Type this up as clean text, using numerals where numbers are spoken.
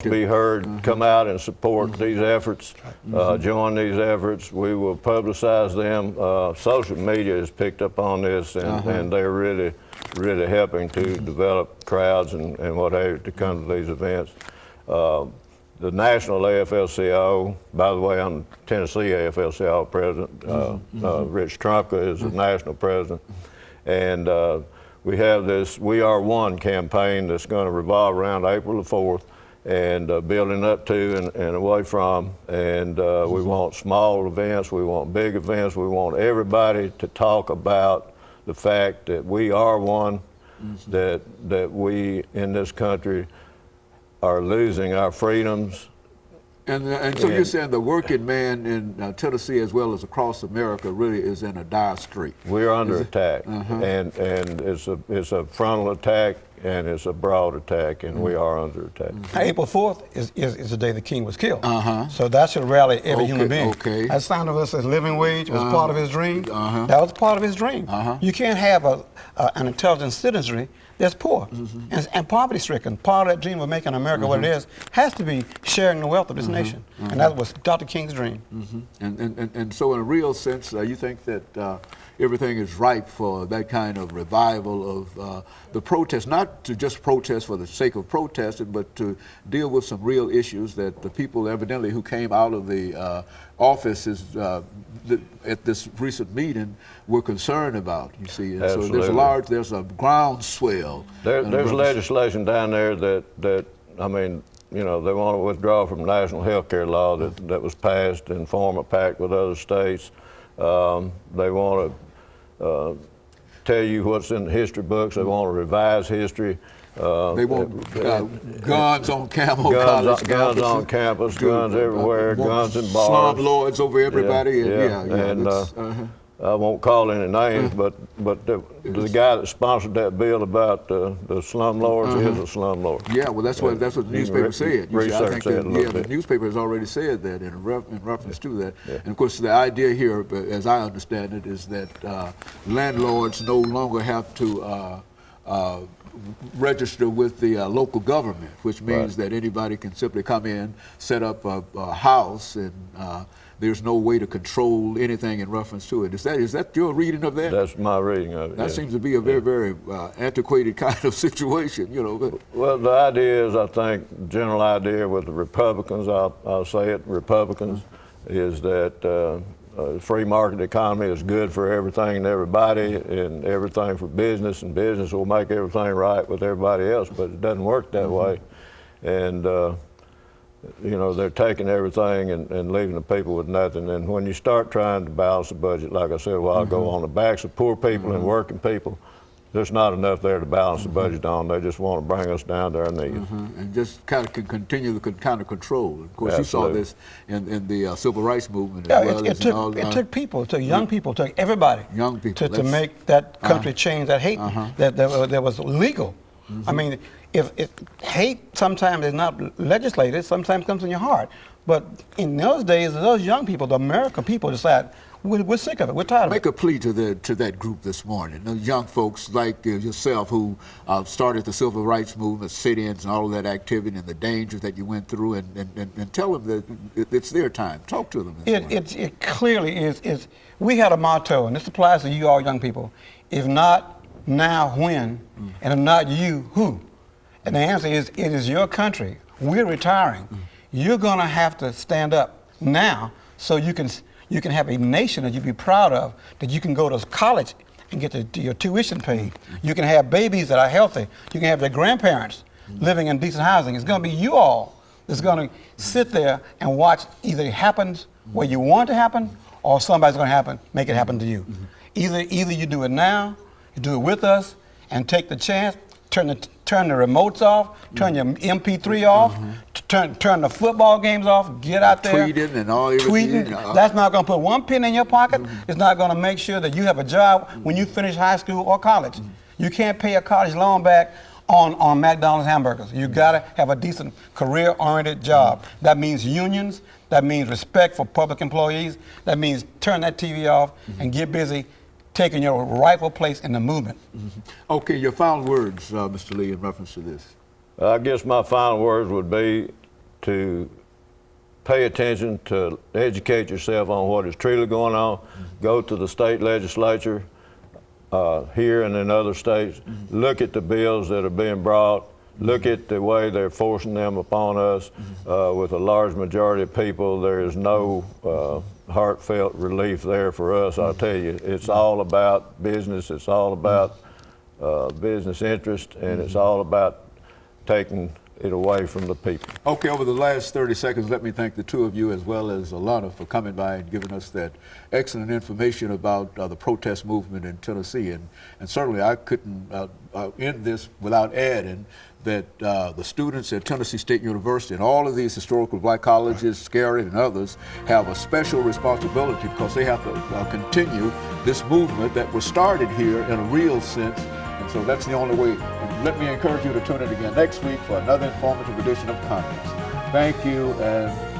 be heard, come out and support these efforts, join these efforts. We will publicize them. Social media has picked up on this, and they're really helping to develop crowds and what have you to come to these events. The national AFL-CIO, by the way, I'm Tennessee AFL-CIO president. Rich Trumka is the national president. And we have this We Are One campaign that's going to revolve around April the 4th and building up to and away from. And we want small events, we want big events, we want everybody to talk about the fact that we are one, that we in this country are losing our freedoms. And so you're saying the working man in Tennessee as well as across America really is in a dire strait. We're under attack, and it's a frontal attack and it's a broad attack, and we are under attack. April 4th is the day the king was killed. So that should rally every human being. That sound of us as living wage was part of his dream. That was part of his dream. You can't have an intelligent citizenry that's poor and poverty-stricken. Part of that dream of making America what it is has to be sharing the wealth of this nation, and that was Dr. King's dream. And so in a real sense, you think that everything is ripe for that kind of revival of the protest, not to just protest for the sake of protesting, but to deal with some real issues that the people evidently who came out of the offices at this recent meeting were concerned about, you see. And so there's a groundswell. There's legislation down there that, I mean, you know, they want to withdraw from national health care law that was passed and form a pact with other states. They want to tell you what's in the history books. They want to revise history. They want guns on campus, guns on campus, guns everywhere, guns in bars. Slum lords over everybody. I won't call any names, but the guy that sponsored that bill about the slum lords is a slum lord. Yeah, well, that's what the newspaper said. Research that a little bit. The newspaper has already said that in reference to that. And of course, the idea here, as I understand it, is that landlords no longer have to register with the local government, which means that anybody can simply come in, set up a house, and there's no way to control anything in reference to it. Is that your reading of that? That's my reading of it. That seems to be a very, very antiquated kind of situation, you know. Well, the idea is, I think, general idea with the Republicans, I'll say it, Republicans, is that free market economy is good for everything and everybody, and everything for business, and business will make everything right with everybody else, but it doesn't work that way. And you know, they're taking everything and leaving the people with nothing. And when you start trying to balance the budget, like I said a while ago, on the backs of poor people and working people, there's not enough there to balance the budget on. They just want to bring us down to our knees. And just kind of continue the kind of control. Of course, you saw this in the civil rights movement as well. It took people, it took young people, it took everybody to make that country change that hate that was legal. I mean, if hate sometimes is not legislated, sometimes comes in your heart. But in those days, those young people, the American people, decide, we're sick of it, we're tired of it. Make a plea to that group this morning, those young folks like yourself who started the civil rights movement, sit-ins and all of that activity and the dangers that you went through, and tell them that it's their time. Talk to them. It clearly is. We had a motto, and this applies to you all young people: if not now, when? And if not you, who? And the answer is, it is your country. We're retiring. You're going to have to stand up now so you can have a nation that you be proud of, that you can go to college and get your tuition paid. You can have babies that are healthy. You can have their grandparents living in decent housing. It's going to be you all that's going to sit there and watch either it happens where you want it to happen, or somebody's going to make it happen to you. Either you do it now, you do it with us, and take the chance. Turn the remotes off, turn your MP3 off, turn the football games off, get out there. Tweeting and all tweeting. That's not going to put one penny in your pocket. It's not going to make sure that you have a job when you finish high school or college. You can't pay a college loan back on McDonald's hamburgers. You got to have a decent career-oriented job. That means unions. That means respect for public employees. That means turn that TV off and get busy taking your rightful place in the movement. Okay, your final words, Mr. Lee, in reference to this. I guess my final words would be, to pay attention, to educate yourself on what is truly going on. Go to the state legislature here and in other states. Look at the bills that are being brought. Look at the way they're forcing them upon us. With a large majority of people, there is no heartfelt relief there for us. I'll tell you, it's all about business. It's all about business interest, and it's all about taking it away from the people. Okay, over the last 30 seconds, let me thank the two of you as well as Alana for coming by and giving us that excellent information about the protest movement in Tennessee. And certainly I couldn't end this without adding that the students at Tennessee State University and all of these historical black colleges, Scarry and others, have a special responsibility because they have to continue this movement that was started here in a real sense. And so that's the only way. And let me encourage you to tune in again next week for another informative edition of Context. Thank you and